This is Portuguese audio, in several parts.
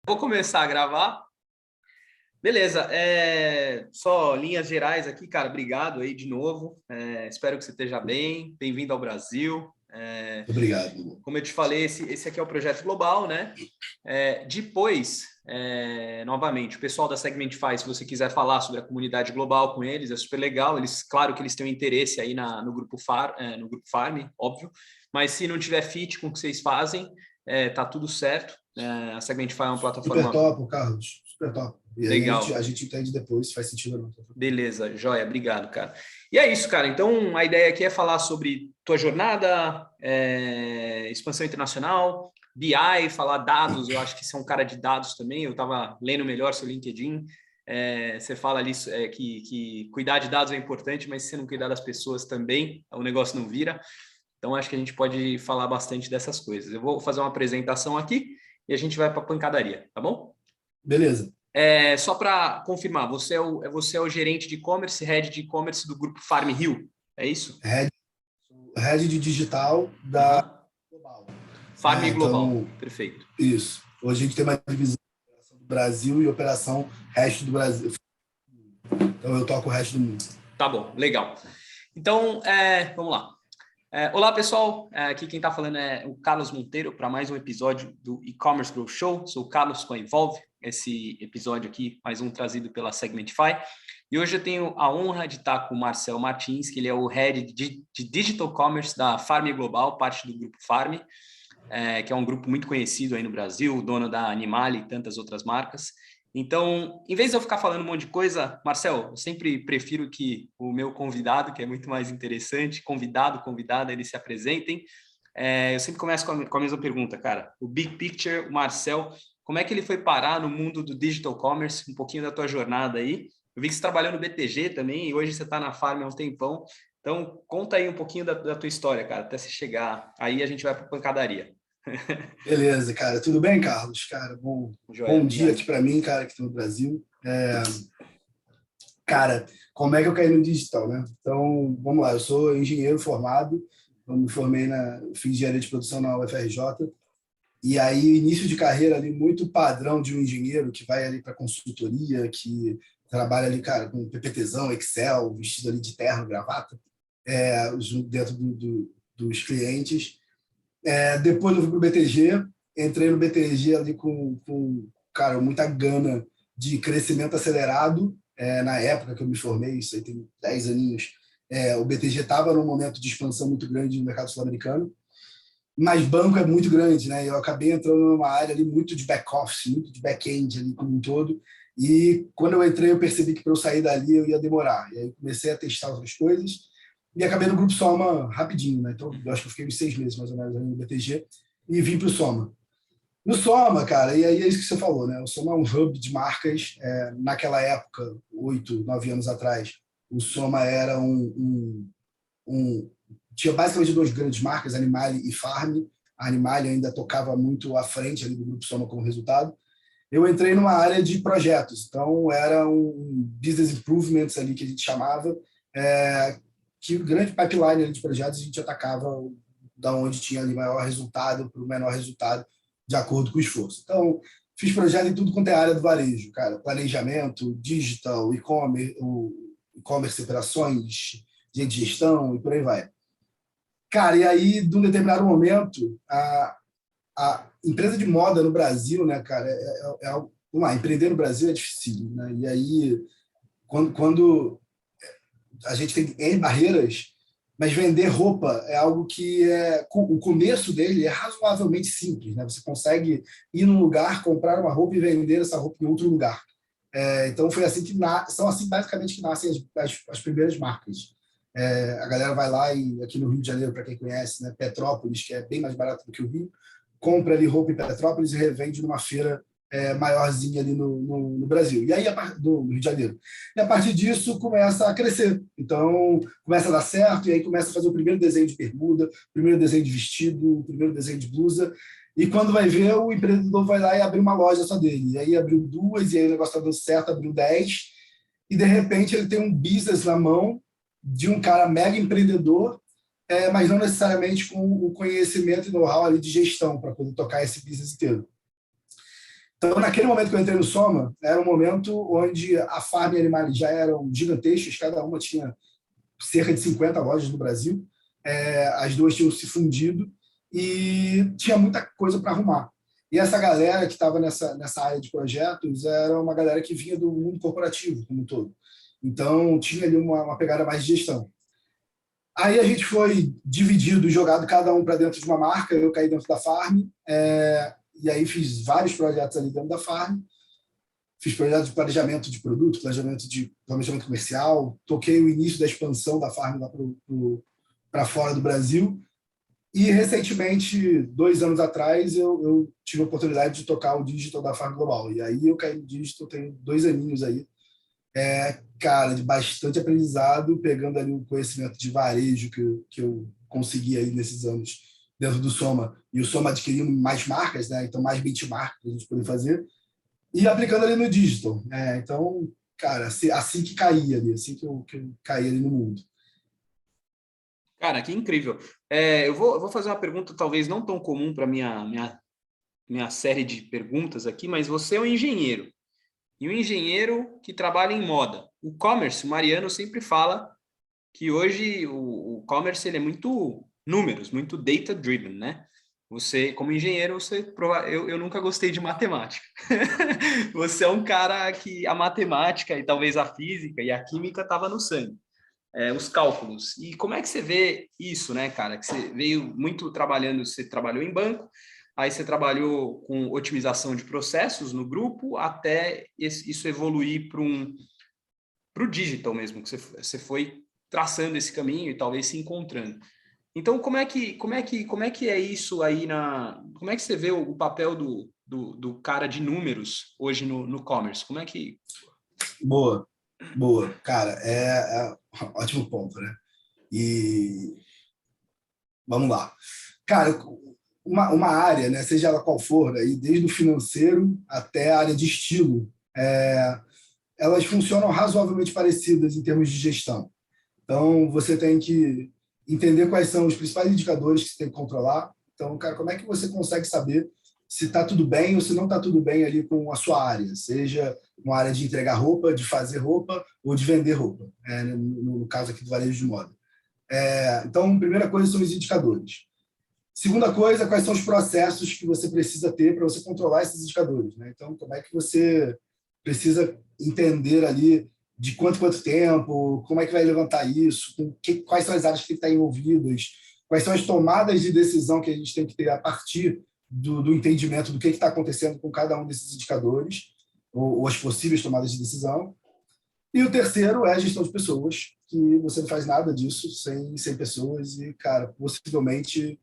Vou começar a gravar. Beleza, só linhas gerais aqui, cara. Obrigado aí de novo. Espero que você esteja bem. Bem-vindo ao Brasil. Obrigado. Como eu te falei, esse aqui é o projeto global, né? Depois, novamente, o pessoal da Segmentify, se você quiser falar sobre a comunidade global com eles, é super legal. Claro que eles têm um interesse aí no grupo Farm, óbvio. Mas se não tiver fit com o que vocês fazem, tá tudo certo. A Segmentify é uma plataforma... Super top, Carlos. Super top. E legal. aí a gente entende depois se faz sentido ou não. Beleza, joia, obrigado, cara. E é isso, cara. Então, a ideia aqui é falar sobre tua jornada, expansão internacional, BI, falar dados. Eu acho que você é um cara de dados também. Eu estava lendo melhor seu LinkedIn. Você fala ali que cuidar de dados é importante, mas se você não cuidar das pessoas também, o negócio não vira. Então, acho que a gente pode falar bastante dessas coisas. Eu vou fazer uma apresentação aqui e a gente vai para a pancadaria, tá bom? Beleza. Só para confirmar, você é o gerente de e-commerce, head de e-commerce do grupo Farm Rio, é isso? Head de digital da Global. Farm Global, perfeito. Isso. Hoje a gente tem uma divisão de operação do Brasil e operação resto do Brasil. Então eu toco o resto do mundo. Tá bom, legal. Então, vamos lá. Olá, pessoal. Aqui quem está falando é o Carlos Monteiro para mais um episódio do E-Commerce Growth Show. Sou o Carlos com a Evolve. Esse episódio aqui, mais um trazido pela Segmentify. E hoje eu tenho a honra de estar com o Marcel Martins, que ele é o Head de Digital Commerce da Farm Global, parte do Grupo Farm, que é um grupo muito conhecido aí no Brasil, dono da Animale e tantas outras marcas. Então, em vez de eu ficar falando um monte de coisa, Marcel, eu sempre prefiro que o meu convidado, que é muito mais interessante, convidada, eles se apresentem. Eu sempre começo com a mesma pergunta, cara. O Big Picture, o Marcel, como é que ele foi parar no mundo do Digital Commerce? Um pouquinho da tua jornada aí. Eu vi que você trabalhou no BTG também e hoje você está na Farm há um tempão. Então, conta aí um pouquinho da tua história, cara, até você chegar. Aí a gente vai para a pancadaria. Beleza, cara. Tudo bem, Carlos? Cara, bom dia aqui para mim, cara, que estou no Brasil. Cara, como é que eu caí no digital, né? Então, vamos lá. Eu sou engenheiro formado. Eu me formei fiz engenharia de produção na UFRJ. E aí, início de carreira ali, muito padrão de um engenheiro que vai ali para consultoria, que trabalha ali, cara, com PPTzão, Excel, vestido ali de terno, gravata, dentro dos clientes. Depois eu fui para o BTG, entrei no BTG ali cara, muita gana de crescimento acelerado. Na época que eu me formei, isso aí tem 10 aninhos, o BTG estava num momento de expansão muito grande no mercado sul-americano, mas banco é muito grande, né? Eu acabei entrando numa área ali muito de back-office, muito de back-end ali como um todo, e quando eu entrei eu percebi que para eu sair dali eu ia demorar, e aí comecei a testar outras coisas, e acabei no Grupo Soma rapidinho, né? Então, eu acho que eu fiquei uns 6 meses mais ou menos no BTG e vim para o Soma. No Soma, cara, e aí é isso que você falou, né? O Soma é um hub de marcas. Naquela época, 8, 9 anos atrás, o Soma era tinha basicamente 2 grandes marcas, Animale e Farm. A Animale ainda tocava muito à frente ali do Grupo Soma como resultado. Eu entrei numa área de projetos, então era um business improvements ali que a gente chamava, que o grande pipeline de projetos a gente atacava da onde tinha ali maior resultado para o menor resultado, de acordo com o esforço. Então, fiz projeto em tudo quanto é área do varejo, cara, planejamento, digital, e-commerce, operações, de gestão e por aí vai. Cara, e aí, de um determinado momento, a empresa de moda no Brasil, né, cara, empreender no Brasil é difícil, né? E aí, quando a gente tem N barreiras, mas vender roupa é algo que o começo dele é razoavelmente simples, né? Você consegue ir num lugar, comprar uma roupa e vender essa roupa em outro lugar. Então foi assim são assim basicamente que nascem as primeiras marcas. A galera vai lá e aqui no Rio de Janeiro, para quem conhece, né, Petrópolis, que é bem mais barato do que o Rio, compra ali roupa em Petrópolis e revende numa feira maiorzinha ali no Brasil, e aí no Rio de Janeiro. E a partir disso começa a crescer. Então começa a dar certo, e aí começa a fazer o primeiro desenho de bermuda, o primeiro desenho de vestido, o primeiro desenho de blusa. E quando vai ver, o empreendedor vai lá e abre uma loja só dele. E aí abriu 2, e aí o negócio está dando certo, abriu 10, e de repente ele tem um business na mão de um cara mega empreendedor, mas não necessariamente com o conhecimento e know-how ali de gestão para poder tocar esse business inteiro. Então, naquele momento que eu entrei no Soma, era um momento onde a Farm e a Animale já eram gigantescas, cada uma tinha cerca de 50 lojas no Brasil, as duas tinham se fundido e tinha muita coisa para arrumar. E essa galera que estava nessa área de projetos era uma galera que vinha do mundo corporativo como um todo. Então, tinha ali uma pegada mais de gestão. Aí a gente foi dividido, jogado cada um para dentro de uma marca, eu caí dentro da Farm, e aí fiz vários projetos ali dentro da Farm, fiz projetos de planejamento de produto, planejamento comercial, toquei o início da expansão da Farm lá para fora do Brasil, e recentemente, 2 anos atrás, eu tive a oportunidade de tocar o digital da Farm Global, e aí eu caí no digital, tenho 2 aninhos aí, cara, de bastante aprendizado, pegando ali um conhecimento de varejo que eu consegui aí nesses anos dentro do Soma, e o Soma adquirindo mais marcas, né? Então mais benchmark para a gente poder fazer, e aplicando ali no digital. Então, cara, assim que caía ali, assim que eu caí ali no mundo. Cara, que incrível. Eu vou fazer uma pergunta talvez não tão comum para minha série de perguntas aqui, mas você é um engenheiro. E um engenheiro que trabalha em moda. O commerce, o Mariano sempre fala que hoje o commerce ele é muito números, muito data-driven, né? Você, como engenheiro, eu nunca gostei de matemática. Você é um cara que a matemática e talvez a física e a química estava no sangue. Os cálculos. E como é que você vê isso, né, cara? Que você veio muito trabalhando, você trabalhou em banco, aí você trabalhou com otimização de processos no grupo, até isso evoluir para o digital mesmo, que você foi traçando esse caminho e talvez se encontrando. Então, como é que é isso aí como é que você vê o papel do cara de números hoje no commerce? Como é que... Boa. Cara, ótimo ponto, né? E vamos lá. Cara, uma área, né, seja ela qual for, aí, desde o financeiro até a área de estilo, elas funcionam razoavelmente parecidas em termos de gestão. Então, você tem que entender quais são os principais indicadores que você tem que controlar. Então, cara, como é que você consegue saber se está tudo bem ou se não está tudo bem ali com a sua área, seja uma área de entregar roupa, de fazer roupa ou de vender roupa, no caso aqui do varejo de moda. Então, a primeira coisa são os indicadores. Segunda coisa, quais são os processos que você precisa ter para você controlar esses indicadores, né? Então, como é que você precisa entender ali de quanto tempo, como é que vai levantar isso, quais são as áreas que tem que estar envolvidas, quais são as tomadas de decisão que a gente tem que ter a partir do entendimento do que está acontecendo com cada um desses indicadores, ou as possíveis tomadas de decisão. E o terceiro é a gestão de pessoas, que você não faz nada disso sem pessoas e, cara, possivelmente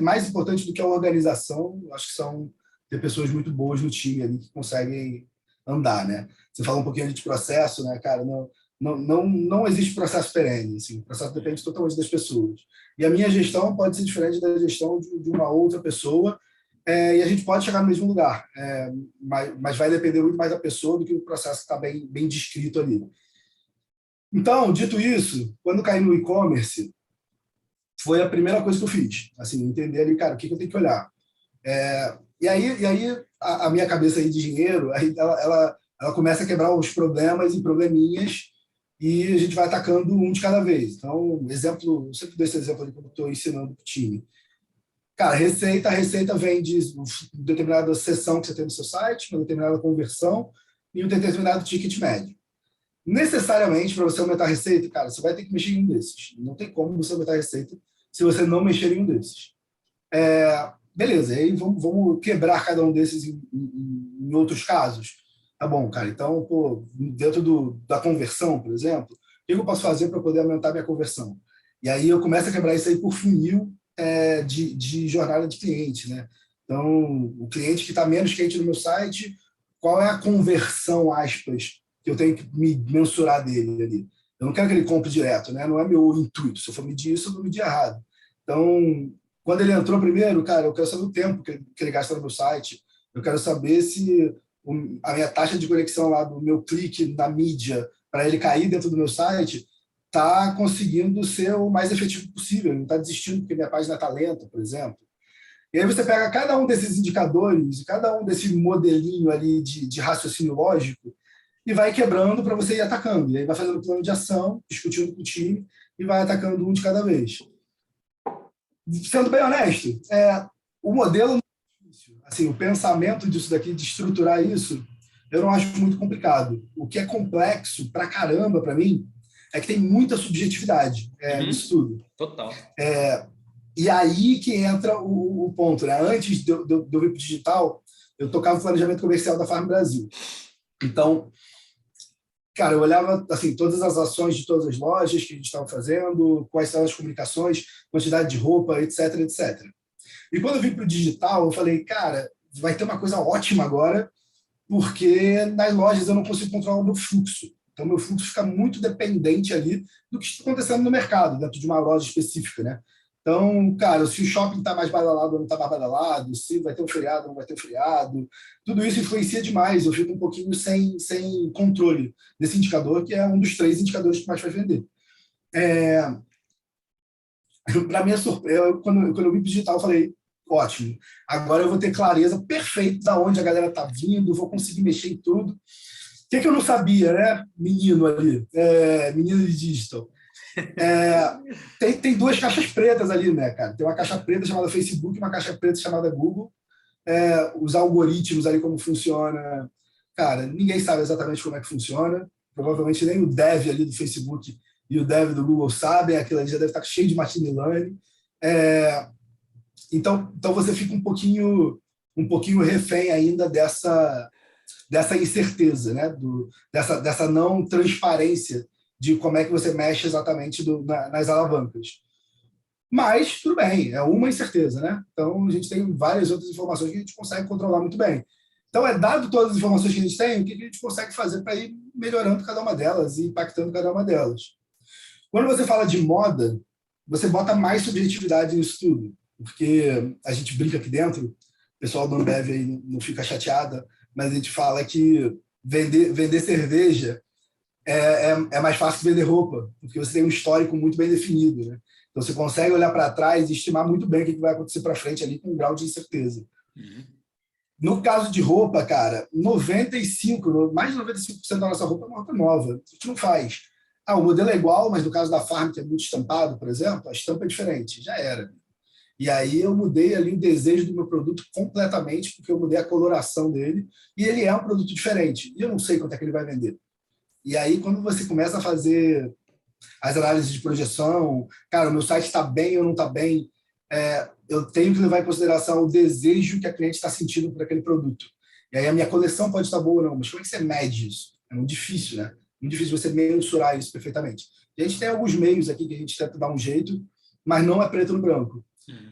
mais importante do que a organização, acho que são ter pessoas muito boas no time ali que conseguem andar, né? Você fala um pouquinho de processo, né, cara? Não existe processo perene, assim, o processo depende totalmente das pessoas. E a minha gestão pode ser diferente da gestão de uma outra pessoa, e a gente pode chegar no mesmo lugar, mas vai depender muito mais da pessoa do que o processo que está bem descrito ali. Então, dito isso, quando caí no e-commerce, foi a primeira coisa que eu fiz, assim, entender ali, cara, o que eu tenho que olhar. E aí a minha cabeça aí de engenheiro, aí ela começa a quebrar os problemas em probleminhas e a gente vai atacando um de cada vez. Então, exemplo, eu sempre dou esse exemplo ali quando estou ensinando para o time. Cara, a receita vem de uma determinada seção que você tem no seu site, uma determinada conversão e um determinado ticket médio. Necessariamente, para você aumentar a receita, cara, você vai ter que mexer em um desses. Não tem como você aumentar a receita se você não mexer em um desses. Beleza, aí vamos quebrar cada um desses em outros casos. Tá bom, cara, então, dentro da conversão, por exemplo, o que eu posso fazer para poder aumentar minha conversão? E aí eu começo a quebrar isso aí por funil de jornada de cliente, né? Então, o cliente que está menos quente no meu site, qual é a conversão, aspas, que eu tenho que me mensurar dele ali? Eu não quero que ele compre direto, né? Não é meu intuito. Se eu for medir isso, eu vou medir errado. Então, quando ele entrou primeiro, cara, eu quero saber o tempo que ele gasta no meu site. Eu quero saber se a minha taxa de conexão lá do meu clique na mídia para ele cair dentro do meu site está conseguindo ser o mais efetivo possível. Não está desistindo porque minha página está lenta, por exemplo. E aí você pega cada um desses indicadores, cada um desse modelinho ali de raciocínio lógico e vai quebrando para você ir atacando. E aí vai fazendo plano de ação, discutindo com o time e vai atacando um de cada vez. Sendo bem honesto, o modelo, assim, o pensamento disso daqui, de estruturar isso, eu não acho muito complicado. O que é complexo pra caramba para mim é que tem muita subjetividade nisso tudo. Total. E aí que entra o ponto, né? Antes de eu vir para o digital, eu tocava no planejamento comercial da Farm Brasil. Então, cara, eu olhava assim, todas as ações de todas as lojas que a gente estava fazendo, quais são as comunicações, quantidade de roupa, etc, etc. E quando eu vim para o digital, eu falei, cara, vai ter uma coisa ótima agora, porque nas lojas eu não consigo controlar o meu fluxo. Então, meu fluxo fica muito dependente ali do que está acontecendo no mercado, dentro de uma loja específica, né? Então, cara, se o shopping está mais badalado ou não está mais badalado, se vai ter um feriado ou não vai ter um feriado, tudo isso influencia demais. Eu fico um pouquinho sem controle desse indicador, que é um dos 3 indicadores que mais vai vender. Para minha surpresa, quando eu vim para o digital, eu falei, ótimo, agora eu vou ter clareza perfeita de onde a galera está vindo, vou conseguir mexer em tudo. O que eu não sabia, né? Menino ali, menino de digital. Tem 2 caixas pretas ali, né, cara? Tem uma caixa preta chamada Facebook e uma caixa preta chamada Google. Os algoritmos ali, como funciona. Cara, ninguém sabe exatamente como é que funciona. Provavelmente nem o dev ali do Facebook e o dev do Google sabem. Aquilo ali já deve estar cheio de machine learning. Então você fica um pouquinho refém ainda dessa incerteza, né? Dessa não transparência de como é que você mexe exatamente nas alavancas. Mas, tudo bem, é uma incerteza, né? Então, a gente tem várias outras informações que a gente consegue controlar muito bem. Então, dado todas as informações que a gente tem, o que a gente consegue fazer para ir melhorando cada uma delas e impactando cada uma delas? Quando você fala de moda, você bota mais subjetividade nisso tudo, porque a gente brinca aqui dentro, o pessoal do Ambev aí não fica chateada, mas a gente fala que vender cerveja é mais fácil que vender roupa, porque você tem um histórico muito bem definido, né? Então, você consegue olhar para trás e estimar muito bem o que vai acontecer para frente ali com um grau de incerteza. No caso de roupa, cara, mais de 95% da nossa roupa é uma roupa nova. A gente não faz. O modelo é igual, mas no caso da Farm, que é muito estampado, por exemplo, a estampa é diferente. Já era. E aí eu mudei ali o desejo do meu produto completamente, porque eu mudei a coloração dele, e ele é um produto diferente. E eu não sei quanto é que ele vai vender. E aí, quando você começa a fazer as análises de projeção, cara, o meu site está bem ou não está bem, eu tenho que levar em consideração o desejo que a cliente está sentindo por aquele produto. E aí a minha coleção pode estar boa ou não, mas como é que você mede isso? É muito difícil, né? Muito difícil você mensurar isso perfeitamente. E a gente tem alguns meios aqui que a gente tenta dar um jeito, mas não é preto no branco.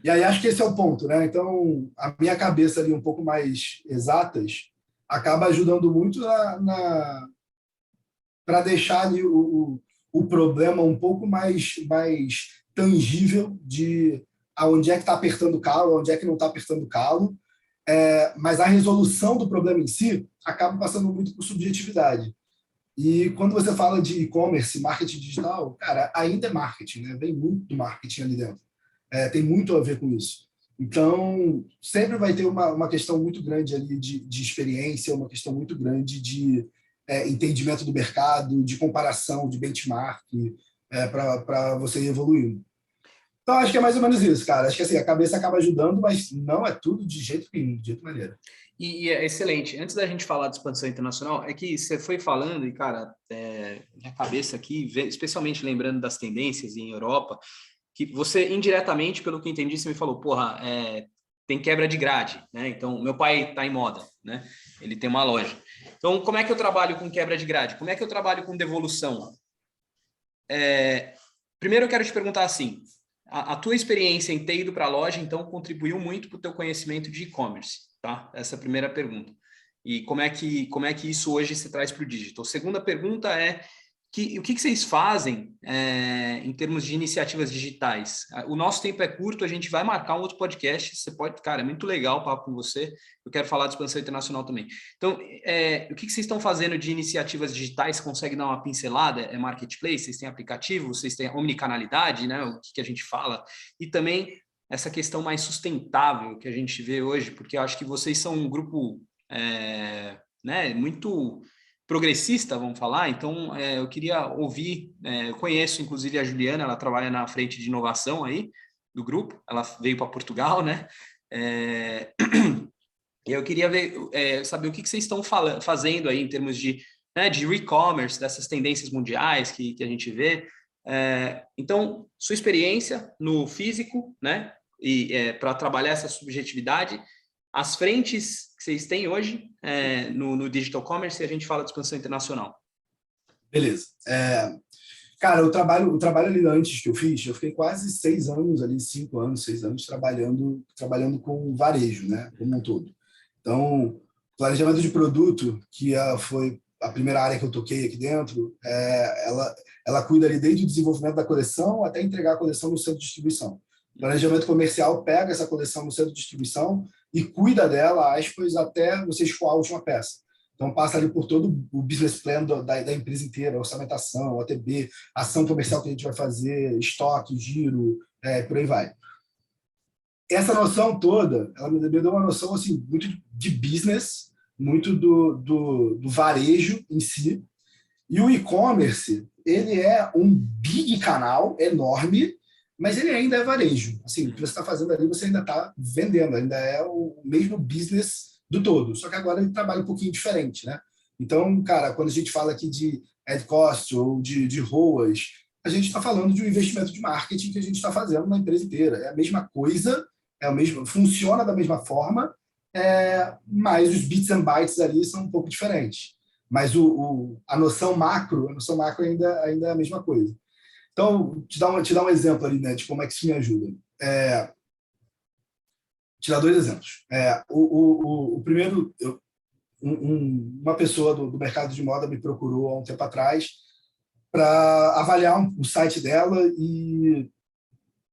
E aí acho que esse é o ponto, né? Então, a minha cabeça ali um pouco mais exatas acaba ajudando muito para deixar ali o problema um pouco mais tangível de aonde é que está apertando o calo, onde é que não está apertando o calo, mas a resolução do problema em si acaba passando muito por subjetividade. E quando você fala de e-commerce, marketing digital, cara, ainda é marketing, né? Vem muito do marketing ali dentro. Tem muito a ver com isso. Então, sempre vai ter uma questão muito grande ali de experiência, uma questão muito grande de entendimento do mercado, de comparação, de benchmark, para você ir evoluindo. Então, acho que é mais ou menos isso, cara. Acho que assim, a cabeça acaba ajudando, mas não é tudo de jeito nenhum, de jeito maneira. E é excelente. Antes da gente falar de expansão internacional, é que você foi falando, e, cara, minha cabeça aqui, especialmente lembrando das tendências em Europa, que você, indiretamente, pelo que entendi, você me falou, porra, tem quebra de grade, né? Então, meu pai está em moda, né? Ele tem uma loja. Então, como é que eu trabalho com quebra de grade? Como é que eu trabalho com devolução? Primeiro, eu quero te perguntar assim, a tua experiência em ter ido para a loja, então, contribuiu muito para o teu conhecimento de e-commerce, tá? Essa é a primeira pergunta. E como é que isso hoje se traz para o digital? Segunda pergunta é, o que vocês fazem em termos de iniciativas digitais? O nosso tempo é curto, a gente vai marcar um outro podcast, você pode, cara, é muito legal o papo com você, eu quero falar de expansão internacional também. Então, o que vocês estão fazendo de iniciativas digitais? Consegue dar uma pincelada? É marketplace? Vocês têm aplicativo? Vocês têm omnicanalidade, né? O que a gente fala? E também, essa questão mais sustentável que a gente vê hoje, porque eu acho que vocês são um grupo né, muito progressista, vamos falar, então eu queria ouvir, eu conheço inclusive a Juliana, ela trabalha na frente de inovação aí do grupo, ela veio para Portugal, né? Eu queria saber o que vocês estão fazendo aí em termos né, de e-commerce, dessas tendências mundiais que a gente vê. Então, sua experiência no físico, né, e para trabalhar essa subjetividade, as frentes que vocês têm hoje no digital commerce, e a gente fala de expansão internacional. Beleza. Cara, o trabalho ali antes que eu fiquei quase 6 anos ali, 5 anos, 6 anos trabalhando com varejo, né, como um todo. Então, planejamento de produto, que foi a primeira área que eu toquei aqui dentro, ela cuida ali desde o desenvolvimento da coleção até entregar a coleção no centro de distribuição. O planejamento comercial pega essa coleção no centro de distribuição e cuida dela, aspas, até você escoar a última peça. Então, passa ali por todo o business plan da empresa inteira, orçamentação, OTB, ação comercial que a gente vai fazer, estoque, giro, por aí vai. Essa noção toda, ela me deu uma noção assim, muito de business, muito do varejo em si. E o e-commerce, ele é um big canal enorme, mas ele ainda é varejo. Assim, o que você está fazendo ali, você ainda está vendendo, ainda é o mesmo business do todo. Só que agora ele trabalha um pouquinho diferente, né? Então, cara, quando a gente fala aqui de ad cost ou de ROAS, a gente está falando de um investimento de marketing que a gente está fazendo na empresa inteira. É a mesma coisa, funciona da mesma forma, mas os bits and bytes ali são um pouco diferentes. Mas a noção macro ainda é a mesma coisa. Então, te dar um exemplo ali, né, de como é que isso me ajuda. Te dar 2 exemplos. O primeiro, uma pessoa do mercado de moda me procurou há um tempo atrás para avaliar o site dela e,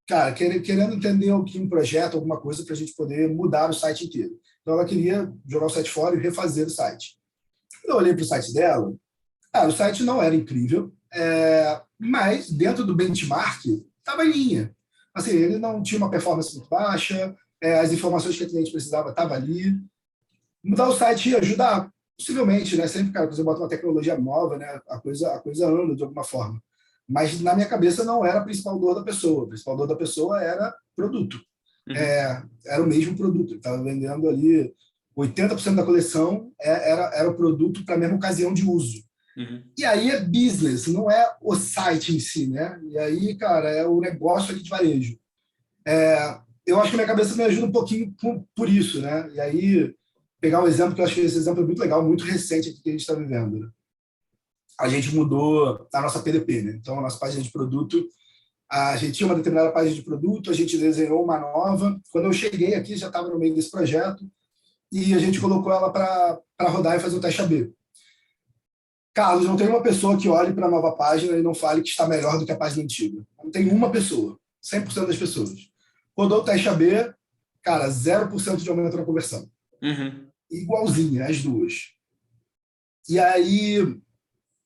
cara, querendo entender um projeto, alguma coisa para a gente poder mudar o site inteiro. Então, ela queria jogar o site fora e refazer o site. Quando eu olhei para o site dela, o site não era incrível, mas dentro do benchmark estava em linha. Assim, ele não tinha uma performance muito baixa, as informações que a cliente precisava estavam ali. Mudar o site ia ajudar, possivelmente, né? Sempre, cara, você bota uma tecnologia nova, né? A coisa anda de alguma forma. Mas na minha cabeça não era a principal dor da pessoa. A principal dor da pessoa era produto. Uhum. Era o mesmo produto. Ele estava vendendo ali 80% da coleção era o produto para a mesma ocasião de uso. Uhum. E aí é business, não é o site em si, né? E aí, cara, é o negócio ali de varejo. Eu acho que a minha cabeça me ajuda um pouquinho por isso, né? E aí, pegar um exemplo, que eu acho que esse exemplo é muito legal, muito recente aqui que a gente está vivendo. Né? A gente mudou a nossa PDP, né? Então, a nossa página de produto, a gente tinha uma determinada página de produto, a gente desenhou uma nova. Quando eu cheguei aqui, já estava no meio desse projeto, e a gente colocou ela para rodar e fazer o teste AB. Carlos, não tem uma pessoa que olhe para a nova página e não fale que está melhor do que a página antiga. Não tem uma pessoa, 100% das pessoas. Rodou o teste AB, cara, 0% de aumento na conversão. Uhum. Igualzinha, as duas. E aí,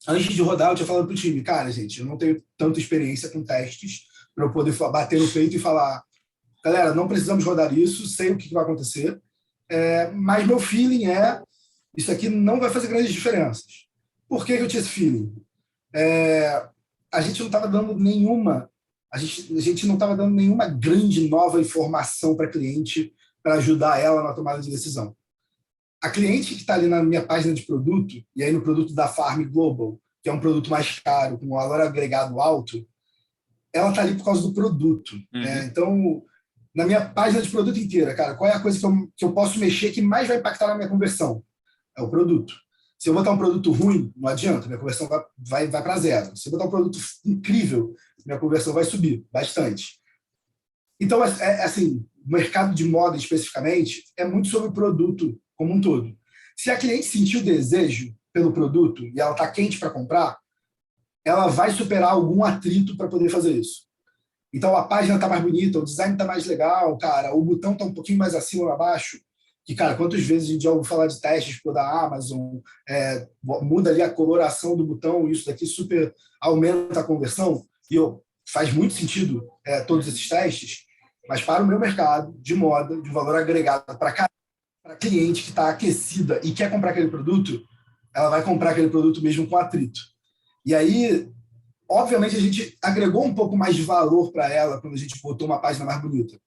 antes de rodar, eu tinha falado pro time, cara, gente, eu não tenho tanta experiência com testes para eu poder bater no peito e falar, galera, não precisamos rodar isso, sei o que vai acontecer, mas meu feeling isso aqui não vai fazer grandes diferenças. Por que eu tinha esse feeling? A gente não estava dando nenhuma grande nova informação para a cliente para ajudar ela na tomada de decisão. A cliente que está ali na minha página de produto, e aí no produto da Farm Global, que é um produto mais caro, com um valor agregado alto, ela está ali por causa do produto. Uhum. Então, na minha página de produto inteira, cara, qual é a coisa que eu posso mexer que mais vai impactar na minha conversão? É o produto. Se eu botar um produto ruim, não adianta, minha conversão vai para 0. Se eu botar um produto incrível, minha conversão vai subir bastante. Então, assim, o mercado de moda especificamente é muito sobre o produto como um todo. Se a cliente sentir o desejo pelo produto e ela está quente para comprar, ela vai superar algum atrito para poder fazer isso. Então, a página está mais bonita, o design está mais legal, cara, o botão está um pouquinho mais acima ou abaixo. Que, cara, quantas vezes a gente já ouviu falar de testes da Amazon, muda ali a coloração do botão, isso daqui super aumenta a conversão, e faz muito sentido todos esses testes. Mas para o meu mercado de moda, de valor agregado para cliente que está aquecida e quer comprar aquele produto, ela vai comprar aquele produto mesmo com atrito. E aí, obviamente, a gente agregou um pouco mais de valor para ela quando a gente botou uma página mais bonita.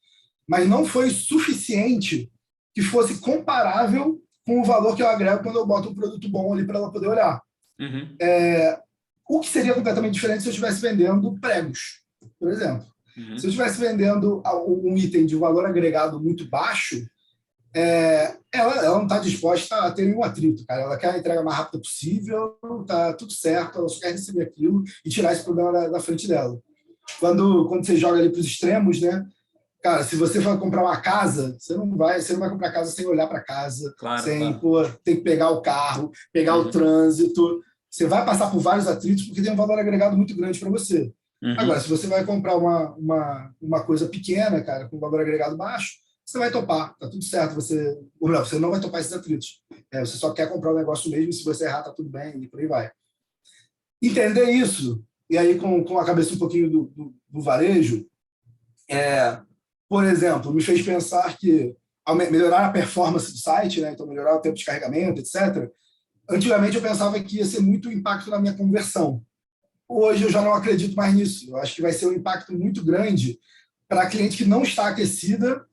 Mas não foi suficiente que fosse comparável com o valor que eu agrego quando eu boto um produto bom ali para ela poder olhar. Uhum. O que seria completamente diferente se eu estivesse vendendo pregos, por exemplo. Uhum. Se eu estivesse vendendo um item de valor agregado muito baixo, ela não está disposta a ter nenhum atrito, cara. Ela quer a entrega mais rápida possível, tá tudo certo, ela só quer receber aquilo e tirar esse problema da frente dela. Quando você joga ali para os extremos, né? Cara, se você for comprar uma casa, você não vai comprar casa sem olhar para casa, sem ter que pegar o carro, pegar o trânsito. Você vai passar por vários atritos porque tem um valor agregado muito grande para você. Agora, se você vai comprar uma coisa pequena, cara, com valor agregado baixo, você vai topar, tá tudo certo. Você não vai topar esses atritos. Você só quer comprar o negócio mesmo, e se você errar, tá tudo bem, e por aí vai. Entender isso, e aí com a cabeça um pouquinho do varejo, por exemplo, me fez pensar que ao melhorar a performance do site, né, então melhorar o tempo de carregamento, etc., antigamente eu pensava que ia ser muito impacto na minha conversão. Hoje eu já não acredito mais nisso. Eu acho que vai ser um impacto muito grande para a cliente que não está aquecida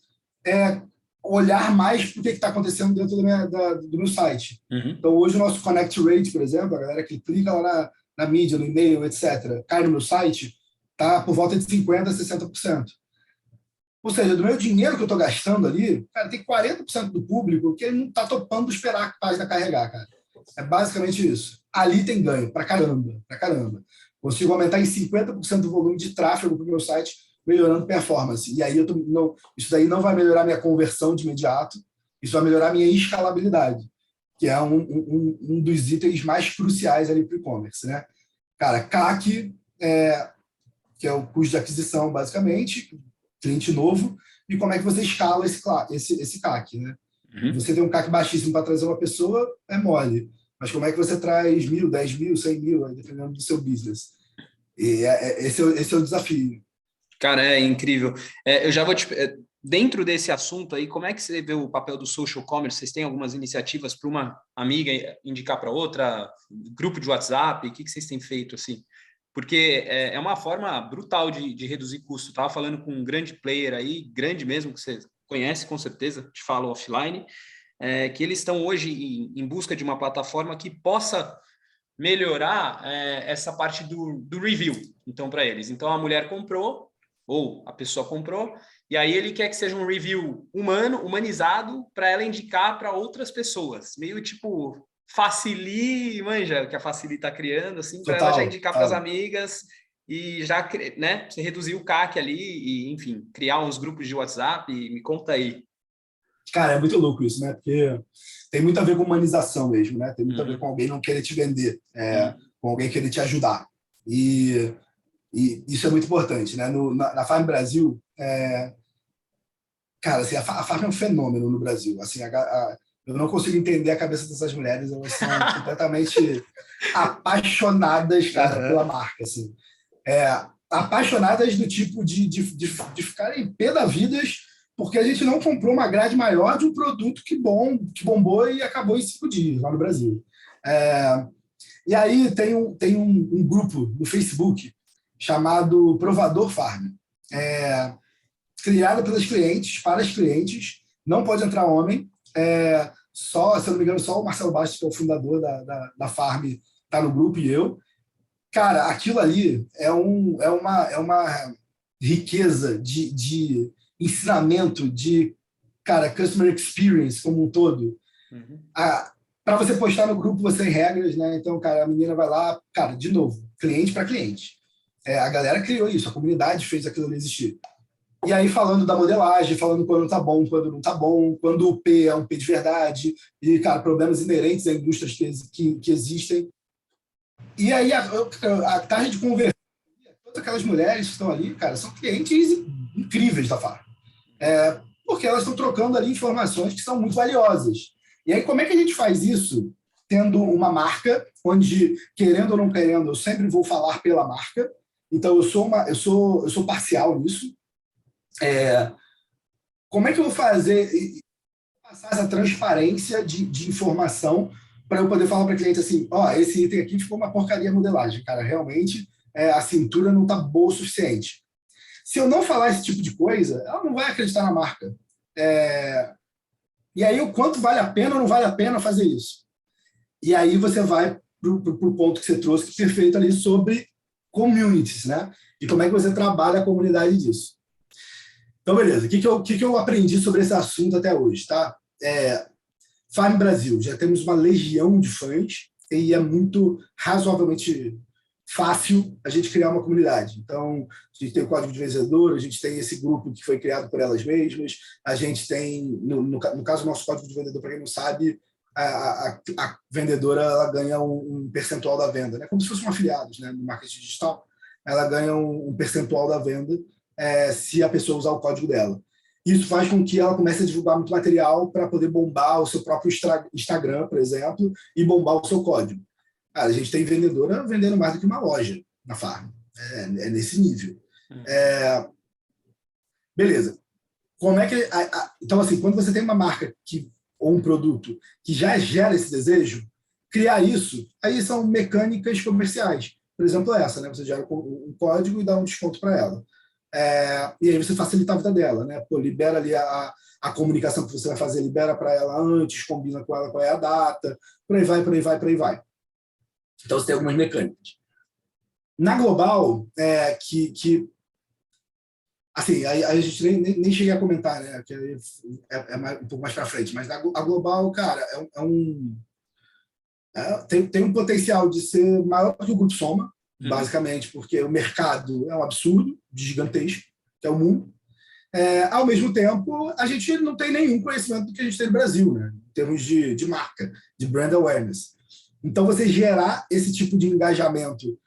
olhar mais para o que está acontecendo dentro do meu site. Então, hoje o nosso Connect Rate, por exemplo, a galera que clica lá na mídia, no e-mail, etc., cai no meu site, está por volta de 50% a 60%. Ou seja, do meu dinheiro que eu estou gastando ali, cara, tem 40% do público que ele não está topando esperar a página carregar, cara. É basicamente isso. Ali tem ganho, pra caramba, pra caramba. Consigo aumentar em 50% do volume de tráfego para o meu site, melhorando performance. E aí isso daí não vai melhorar minha conversão de imediato, isso vai melhorar minha escalabilidade, que é um dos itens mais cruciais ali para o e-commerce, né? Cara, CAC, que é o custo de aquisição, basicamente, cliente novo, e como é que você escala esse CAC, né? Você tem um CAC baixíssimo para trazer uma pessoa, é mole. Mas como é que você traz 1.000, 10.000, 100.000, dependendo do seu business? E esse é o desafio. Cara, é incrível. Eu já vou dentro desse assunto aí, como é que você vê o papel do social commerce? Vocês têm algumas iniciativas para uma amiga indicar para outra? Grupo de WhatsApp? O que vocês têm feito assim? Porque é uma forma brutal de reduzir custo. Estava falando com um grande player aí, grande mesmo, que você conhece com certeza, te falo offline, que eles estão hoje em busca de uma plataforma que possa melhorar essa parte do review, então, para eles. Então, a mulher comprou, ou a pessoa comprou, e aí ele quer que seja um review humanizado, para ela indicar para outras pessoas. Meio tipo, manja, que a Facili está criando, assim, para ela já indicar para as amigas e já, né, você reduzir o CAC ali e, enfim, criar uns grupos de WhatsApp. Me conta aí. Cara, é muito louco isso, né? Porque tem muito a ver com humanização mesmo, né? Tem muito a ver com alguém não querer te vender, com alguém querer te ajudar. E isso é muito importante, né? Na Farm Brasil, cara, assim, a Farm é um fenômeno no Brasil. Assim, eu não consigo entender a cabeça dessas mulheres, elas são completamente apaixonadas, cara, pela marca, assim. Apaixonadas do tipo de ficarem pé da vidas porque a gente não comprou uma grade maior de um produto que bombou e acabou em 5 dias lá no Brasil. E aí tem um grupo no Facebook chamado Provador Farm, criado pelas clientes, para as clientes, não pode entrar homem, se eu não me engano, só o Marcelo Bastos, que é o fundador da Farm, está no grupo, e eu. Cara, aquilo ali é uma riqueza de ensinamento, cara, customer experience como um todo. Para você postar no grupo, você tem regras, né? Então, cara, a menina vai lá, cara, de novo, cliente para cliente. A galera criou isso, a comunidade fez aquilo ali existir. E aí, falando da modelagem, falando quando tá bom, quando não tá bom, quando o P é um P de verdade, e, cara, problemas inerentes a indústrias que existem. E aí, a taxa de conversão, todas aquelas mulheres que estão ali, cara, são clientes incríveis da Farm. Porque elas estão trocando ali informações que são muito valiosas. E aí, como é que a gente faz isso tendo uma marca, onde, querendo ou não querendo, eu sempre vou falar pela marca. Então, eu sou parcial nisso. Como é que eu vou fazer passar essa transparência de informação para eu poder falar para o cliente assim, esse item aqui ficou uma porcaria a modelagem, cara, realmente a cintura não está boa o suficiente. Se eu não falar esse tipo de coisa, ela não vai acreditar na marca. E aí, o quanto vale a pena ou não vale a pena fazer isso? E aí você vai para o ponto que você trouxe, que é perfeito ali, sobre communities, né? E como é que você trabalha a comunidade disso. Então, beleza. O que eu aprendi sobre esse assunto até hoje, tá? Farm Brasil, já temos uma legião de fãs e é muito razoavelmente fácil a gente criar uma comunidade. Então, a gente tem o código de vendedor, a gente tem esse grupo que foi criado por elas mesmas, a gente tem, no caso do nosso código de vendedor, para quem não sabe, a vendedora ela ganha um percentual da venda, né? Como se fosse um afiliado, né? No marketing digital, ela ganha um percentual da venda se a pessoa usar o código dela. Isso faz com que ela comece a divulgar muito material para poder bombar o seu próprio Instagram, por exemplo, e bombar o seu código. Cara, a gente tem vendedora vendendo mais do que uma loja na farm. É nesse nível. Beleza. Como é que... Então, assim, quando você tem uma marca ou um produto que já gera esse desejo, criar isso, aí são mecânicas comerciais. Por exemplo, essa, né? Você gera um código e dá um desconto para ela. E aí você facilita a vida dela, né? Pô, libera ali a comunicação que você vai fazer, libera para ela antes, combina com ela qual é a data, por aí vai. Então você tem algumas mecânicas. Na Global, assim, a gente nem cheguei a comentar, né? Que um pouco mais para frente, mas a Global, cara, tem um potencial de ser maior que o Grupo Soma, basicamente, porque o mercado é um absurdo, gigantesco, que é o mundo. Ao mesmo tempo, a gente não tem nenhum conhecimento do que a gente tem no Brasil, né? Em termos de marca, de brand awareness. Então, você gerar esse tipo de engajamento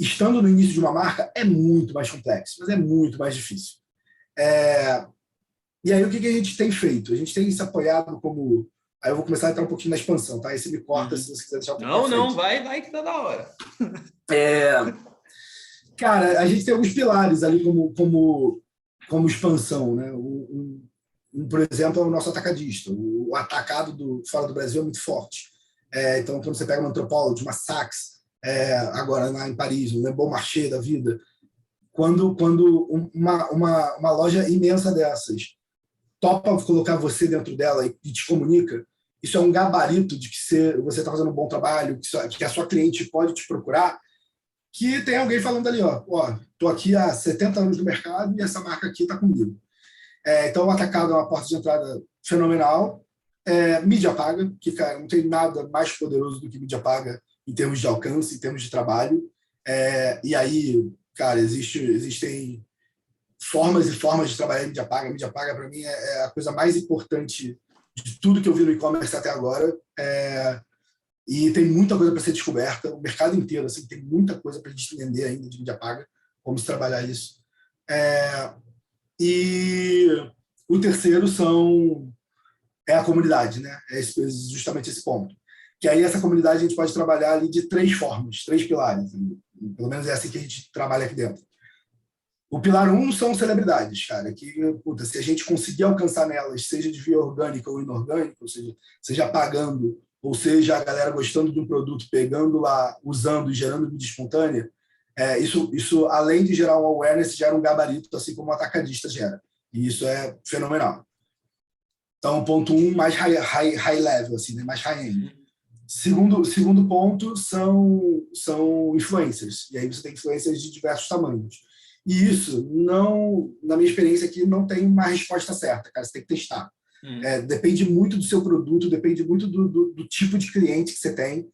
estando no início de uma marca é muito mais complexo, mas é muito mais difícil. E aí, o que a gente tem feito? A gente tem se apoiado como... Aí eu vou começar a entrar um pouquinho na expansão, tá? Aí você me corta se você quiser deixar um pouco. Não, vai que tá da hora. Cara, a gente tem alguns pilares ali como expansão, né? Por exemplo, é o nosso atacadista. O atacado fora do Brasil é muito forte. Então, quando você pega uma Anthropologie, uma Saks, agora em Paris, um Le Bon Marché da vida, quando uma loja imensa dessas topa colocar você dentro dela e te comunica, isso é um gabarito de que você está fazendo um bom trabalho, que a sua cliente pode te procurar, que tem alguém falando ali, estou aqui há 70 anos no mercado e essa marca aqui está comigo. Então, o atacado é uma porta de entrada fenomenal. Mídia paga, que, cara, não tem nada mais poderoso do que mídia paga em termos de alcance, em termos de trabalho. E aí, cara, existem formas e formas de trabalhar em mídia paga. A mídia paga, para mim, é a coisa mais importante de tudo que eu vi no e-commerce até agora. E tem muita coisa para ser descoberta. O mercado inteiro assim, tem muita coisa para a gente entender ainda de mídia paga, como se trabalhar isso. E o terceiro é a comunidade, né? Justamente esse ponto. Que aí essa comunidade a gente pode trabalhar ali de 3 formas, 3 pilares. Pelo menos é assim que a gente trabalha aqui dentro. O pilar 1 são celebridades, cara, que, se a gente conseguir alcançar nelas, seja de via orgânica ou inorgânica, ou seja pagando, ou seja a galera gostando de um produto, pegando lá, usando e gerando mídia espontânea, isso, além de gerar um awareness, gera um gabarito, assim como o atacadista gera. E isso é fenomenal. Então, ponto 1, mais high level, assim, né? Mais high-end. Segundo ponto são influencers. E aí você tem influencers de diversos tamanhos. E isso, na minha experiência aqui, não tem uma resposta certa, cara. Você tem que testar. Depende muito do seu produto, depende muito do tipo de cliente que você tem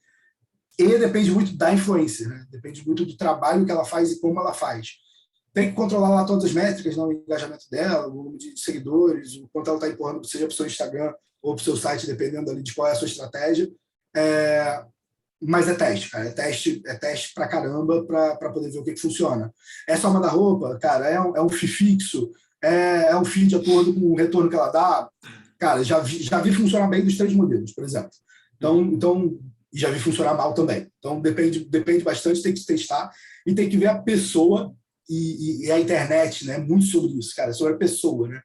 e depende muito da influencer, né? Depende muito do trabalho que ela faz e como ela faz. Tem que controlar lá todas as métricas, o engajamento dela, o número de seguidores, o quanto ela está empurrando, seja para o seu Instagram ou para o seu site, dependendo ali de qual é a sua estratégia. Mas é teste, cara. É teste pra caramba para poder ver o que funciona. É só mandar roupa, cara, é um FII fixo, é um FII de acordo com o retorno que ela dá. Cara, já vi funcionar bem dos 3 modelos, por exemplo. Então, e já vi funcionar mal também. Então, depende bastante, tem que testar e tem que ver a pessoa e a internet, né, muito sobre isso, cara, sobre a pessoa, né?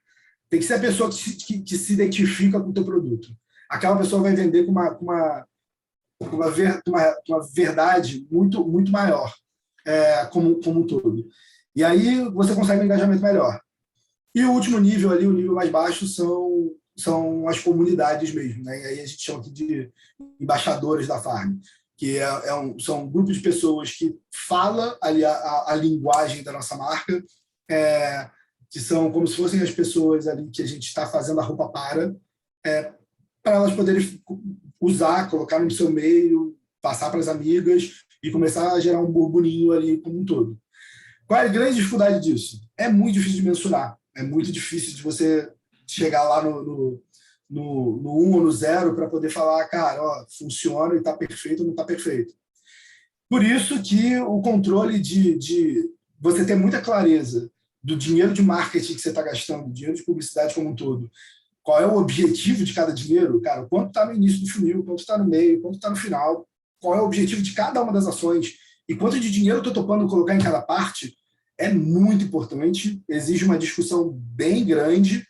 Tem que ser a pessoa que se identifica com o teu produto. Aquela pessoa vai vender com uma verdade muito maior, como um todo. E aí você consegue um engajamento melhor. E o último nível ali, o nível mais baixo, são as comunidades mesmo, né? E aí a gente chama aqui de embaixadores da farm, que são um grupo de pessoas que fala ali a linguagem da nossa marca, que são como se fossem as pessoas ali que a gente está fazendo a roupa para elas poderem usar, colocar no seu meio, passar para as amigas e começar a gerar um burburinho ali como um todo. Qual é a grande dificuldade disso? É muito difícil de mensurar. É muito difícil de você chegar lá no 1 ou no 0 para poder falar, cara, ó, funciona e está perfeito ou não está perfeito. Por isso que o controle de você ter muita clareza do dinheiro de marketing que você está gastando, dinheiro de publicidade como um todo, qual é o objetivo de cada dinheiro, cara, quanto está no início do funil, quanto está no meio, quanto está no final, qual é o objetivo de cada uma das ações e quanto de dinheiro eu estou topando colocar em cada parte, é muito importante, exige uma discussão bem grande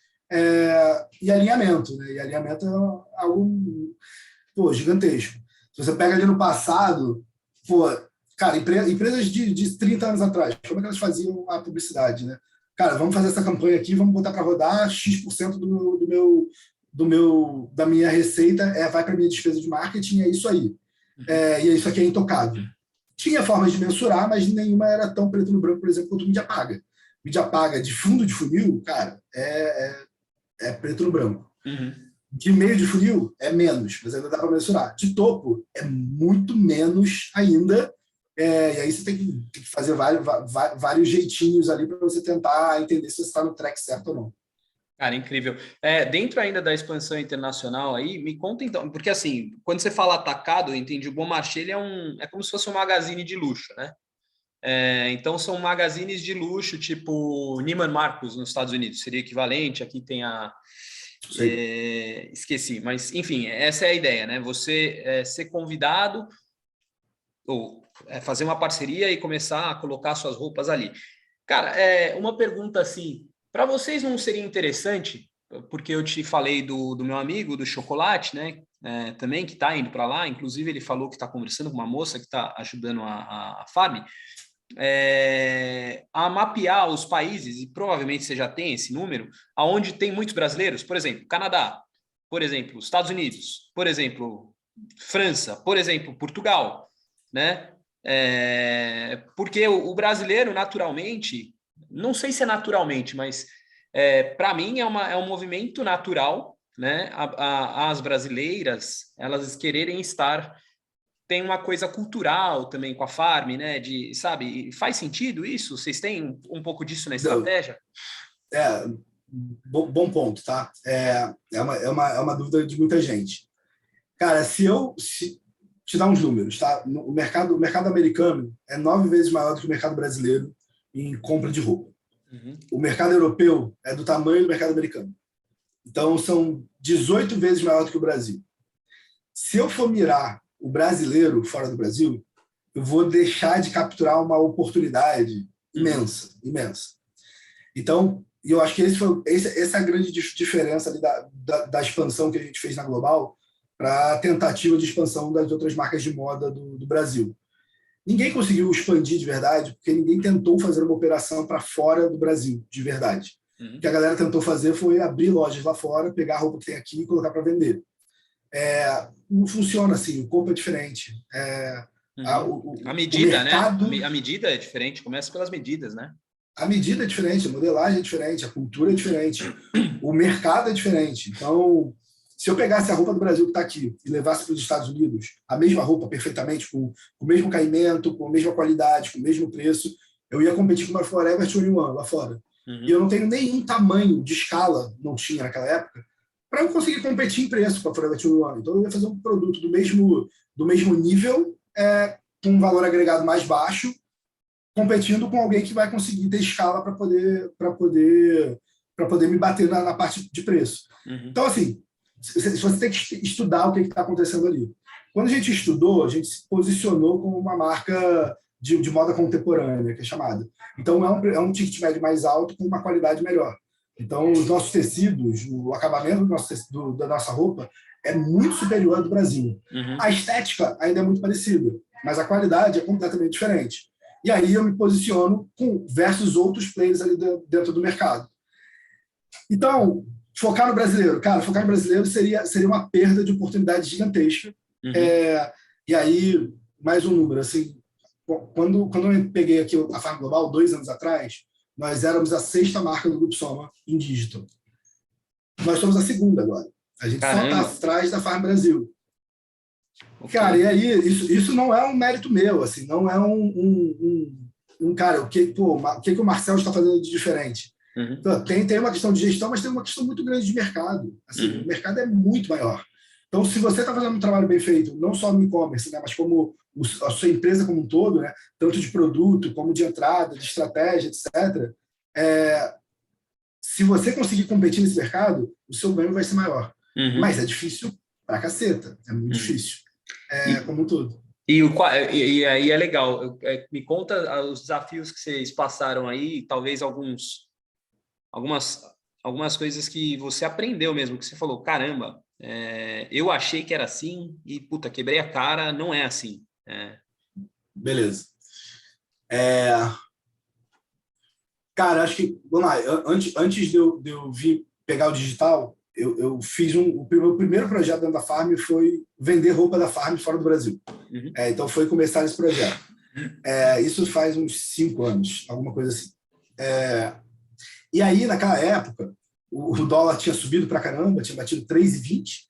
e alinhamento, né? E alinhamento é algo gigantesco. Se você pega ali no passado, cara, empresas de 30 anos atrás, como é que elas faziam a publicidade, né? Cara, vamos fazer essa campanha aqui, vamos botar para rodar, X% da minha receita vai para a minha despesa de marketing, é isso aí. E isso aqui é intocável. Tinha formas de mensurar, mas nenhuma era tão preto no branco, por exemplo, quanto mídia paga. Mídia paga de fundo de funil, cara, é preto no branco. Uhum. De meio de funil, é menos, mas ainda dá para mensurar. De topo, é muito menos ainda. E aí você tem que fazer vários jeitinhos ali para você tentar entender se você está no track certo ou não. Cara, incrível. Dentro ainda da expansão internacional aí, me conta então, porque assim, quando você fala atacado, eu entendi, o Bon Marché ele é como se fosse um magazine de luxo, né? Então são magazines de luxo, tipo Neiman Marcus nos Estados Unidos, seria equivalente, aqui tem esqueci, mas enfim, essa é a ideia, né? Você ser convidado ou fazer uma parceria e começar a colocar suas roupas ali. Cara, uma pergunta assim, para vocês não seria interessante, porque eu te falei do meu amigo, do chocolate, né? Também que está indo para lá, inclusive ele falou que está conversando com uma moça que está ajudando a Farm, a mapear os países, e provavelmente você já tem esse número, aonde tem muitos brasileiros, por exemplo, Canadá, por exemplo, Estados Unidos, por exemplo, França, por exemplo, Portugal, né? Porque o brasileiro, naturalmente, não sei se é naturalmente, mas para mim é um movimento natural, né? As brasileiras, elas quererem estar, tem uma coisa cultural também com a Farm, né? Sabe, faz sentido isso? Vocês têm um pouco disso na estratégia? Bom ponto, tá? É uma dúvida de muita gente. Cara, se te dar uns números, tá? O mercado americano é 9 vezes maior do que o mercado brasileiro em compra de roupa. Uhum. O mercado europeu é do tamanho do mercado americano. Então, são 18 vezes maior do que o Brasil. Se eu for mirar o brasileiro fora do Brasil, eu vou deixar de capturar uma oportunidade imensa. Então, eu acho que essa é a grande diferença ali da expansão que a gente fez na Global para a tentativa de expansão das outras marcas de moda do Brasil. Ninguém conseguiu expandir de verdade, porque ninguém tentou fazer uma operação para fora do Brasil, de verdade. Uhum. O que a galera tentou fazer foi abrir lojas lá fora, pegar a roupa que tem aqui e colocar para vender. Não funciona assim, o corpo é diferente. A medida, mercado, né? A medida é diferente, começa pelas medidas, né? A medida é diferente, a modelagem é diferente, a cultura é diferente, o mercado é diferente. Então, se eu pegasse a roupa do Brasil que está aqui e levasse para os Estados Unidos, a mesma roupa perfeitamente, com o mesmo caimento, com a mesma qualidade, com o mesmo preço, eu ia competir com uma Forever 21 lá fora. Uhum. E eu não tenho nenhum tamanho de escala, não tinha naquela época, para eu conseguir competir em preço com a Forever 21. Então, eu ia fazer um produto do mesmo nível, com um valor agregado mais baixo, competindo com alguém que vai conseguir ter escala para poder me bater na parte de preço. Uhum. Então, assim, você tem que estudar o que está acontecendo ali. Quando a gente estudou, a gente se posicionou como uma marca de moda contemporânea, que é chamada. Então, é um ticket médio mais alto com uma qualidade melhor. Então, os nossos tecidos, o acabamento da nossa roupa é muito superior ao do Brasil. A estética ainda é muito parecida, mas a qualidade é completamente diferente. E aí eu me posiciono versus outros players ali dentro do mercado. Então, focar no brasileiro. Cara, focar no brasileiro seria uma perda de oportunidade gigantesca. E aí, mais um número. Assim, quando eu peguei aqui a Farm Global, 2 anos atrás, nós éramos a 6ª marca do Grupo Soma em digital. Nós somos a 2ª agora. A gente só está atrás da Farm Brasil. Okay. Cara, e aí, isso não é um mérito meu, assim, não é cara, o que o Marcel está fazendo de diferente? Então, tem uma questão de gestão, mas tem uma questão muito grande de mercado. Assim, o mercado é muito maior. Então, se você está fazendo um trabalho bem feito, não só no e-commerce, né, mas como a sua empresa como um todo, né, tanto de produto, como de entrada, de estratégia, etc., se você conseguir competir nesse mercado, o seu ganho vai ser maior. Mas é difícil pra caceta, é muito difícil. Como tudo. E aí é legal. Me conta os desafios que vocês passaram aí, talvez algumas coisas que você aprendeu mesmo, que você falou, caramba, eu achei que era assim e, puta, quebrei a cara, não é assim. Beleza. Cara, acho que, vamos lá, antes de eu vir pegar o digital, eu fiz o meu primeiro projeto dentro da Farm foi vender roupa da Farm fora do Brasil. Então foi começar esse projeto. Isso faz uns 5 anos, alguma coisa assim. E aí, naquela época, o dólar tinha subido pra caramba, tinha batido 3,20,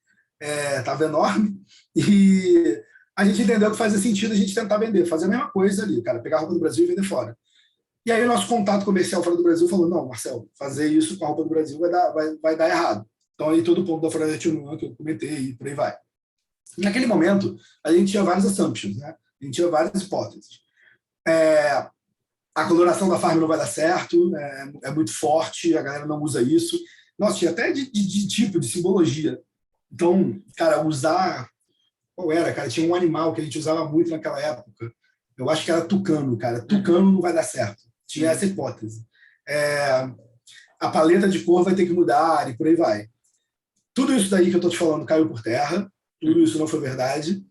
estava enorme, e a gente entendeu que fazia sentido a gente tentar vender, fazer a mesma coisa ali, cara, pegar a roupa do Brasil e vender fora. E aí o nosso contato comercial fora do Brasil falou, não, Marcel, fazer isso com a roupa do Brasil vai dar errado. Então aí todo o ponto da Forever 21 que eu comentei e por aí vai. E naquele momento, a gente tinha várias assumptions, né? A gente tinha várias hipóteses. A coloração da Farm não vai dar certo, é muito forte, a galera não usa isso. Nossa, tinha até de tipo, de simbologia. Então, cara, usar... Qual era, cara? Tinha um animal que a gente usava muito naquela época. Eu acho que era tucano, cara. Tucano não vai dar certo. Tinha essa hipótese. A paleta de cor vai ter que mudar e por aí vai. Tudo isso daí que eu estou te falando caiu por terra. Tudo isso não foi verdade.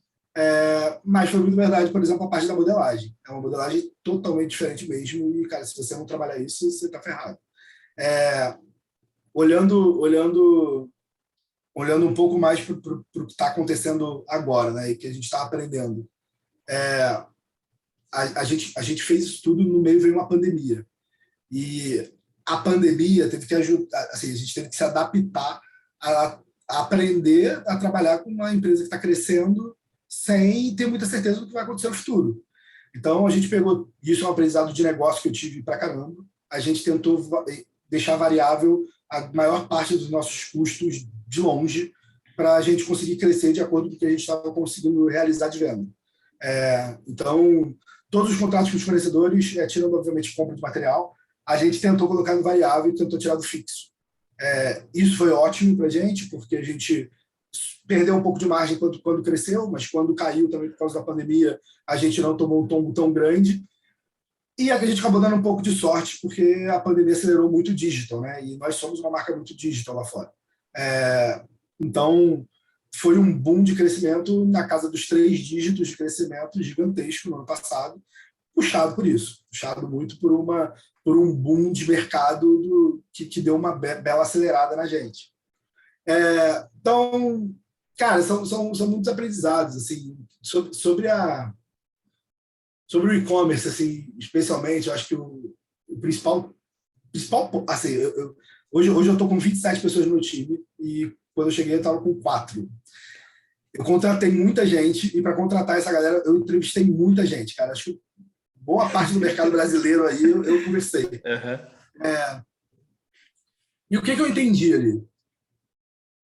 Mas foi muito verdade, por exemplo, a parte da modelagem. É uma modelagem totalmente diferente mesmo. E, cara, se você não trabalhar isso, você está ferrado. Olhando um pouco mais para o que está acontecendo agora, né, e que a gente está aprendendo. A gente fez isso tudo, no meio veio uma pandemia. E a pandemia teve que ajudar, assim, a gente teve que se adaptar a aprender a trabalhar com uma empresa que está crescendo sem ter muita certeza do que vai acontecer no futuro. Então, a gente pegou, isso é um aprendizado de negócio que eu tive pra caramba, a gente tentou deixar variável a maior parte dos nossos custos de longe para a gente conseguir crescer de acordo com o que a gente estava conseguindo realizar de venda. Então, todos os contratos com os fornecedores, tirando, obviamente, compra de material, a gente tentou colocar no variável e tentou tirar do fixo. Isso foi ótimo para a gente, porque a gente perdeu um pouco de margem quando cresceu, mas quando caiu também por causa da pandemia, a gente não tomou um tombo tão grande. E a gente acabou dando um pouco de sorte, porque a pandemia acelerou muito o digital, né? E nós somos uma marca muito digital lá fora. Então, foi um boom de crescimento na casa dos 3 dígitos de crescimento gigantesco no ano passado, puxado por isso, puxado muito por um boom de mercado que deu uma bela acelerada na gente. Então, cara, são muitos aprendizados, assim, sobre o e-commerce, assim, especialmente. Eu acho que o principal assim, hoje eu estou com 27 pessoas no meu time e quando eu cheguei eu estava com 4. Eu contratei muita gente e para contratar essa galera eu entrevistei muita gente, cara. Acho que boa parte do mercado brasileiro aí eu conversei. E o que eu entendi ali?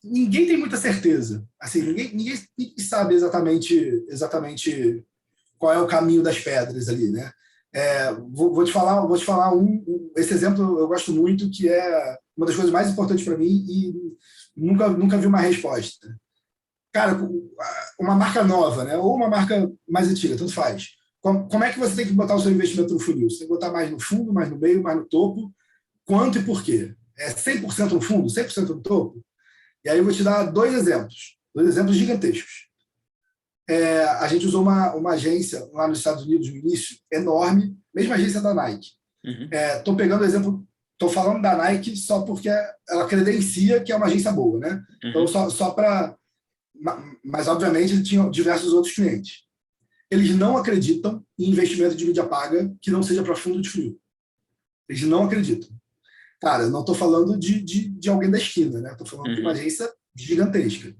Ninguém tem muita certeza. Assim, ninguém sabe exatamente qual é o caminho das pedras ali, né? Vou te falar esse exemplo eu gosto muito, que é uma das coisas mais importantes para mim e nunca vi uma resposta. Cara, uma marca nova, né? Ou uma marca mais antiga, tanto faz. como é que você tem que botar o seu investimento no funil? Você tem que botar mais no fundo, mais no meio, mais no topo? Quanto e por quê? É 100% no fundo, 100% no topo? E aí eu vou te dar dois exemplos gigantescos. A gente usou uma agência lá nos Estados Unidos no início, enorme, mesma agência da Nike. Estou pegando o exemplo, estou falando da Nike só porque ela credencia que é uma agência boa, né? Então, só para... Mas, obviamente, ele tinha diversos outros clientes. Eles não acreditam em investimento de mídia paga que não seja para fundo de funil. Eles não acreditam. Cara, eu não estou falando de alguém da esquina, né? Estou falando de uma agência gigantesca.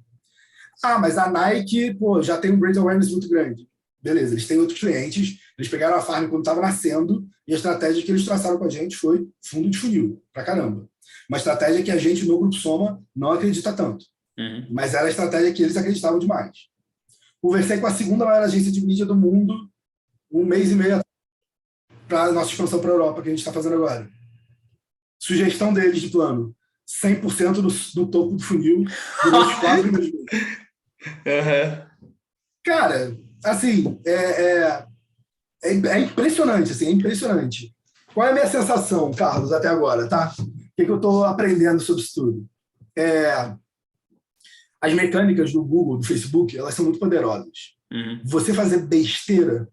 Mas a Nike, já tem um brand awareness muito grande. Beleza, eles têm outros clientes, eles pegaram a Farm quando estava nascendo e a estratégia que eles traçaram com a gente foi fundo de funil, pra caramba. Uma estratégia que a gente, no Grupo Soma, não acredita tanto. Mas era a estratégia que eles acreditavam demais. Conversei com a segunda maior agência de mídia do mundo 1 mês e meio para a nossa expansão para a Europa, que a gente está fazendo agora. Sugestão deles de plano: 100% do topo do funil durante os 4 primeiros meses. Cara, assim, é impressionante, assim, é impressionante. Qual é a minha sensação, Carlos, até agora, tá? O que eu estou aprendendo sobre isso tudo? As mecânicas do Google, do Facebook, elas são muito poderosas. Você fazer besteira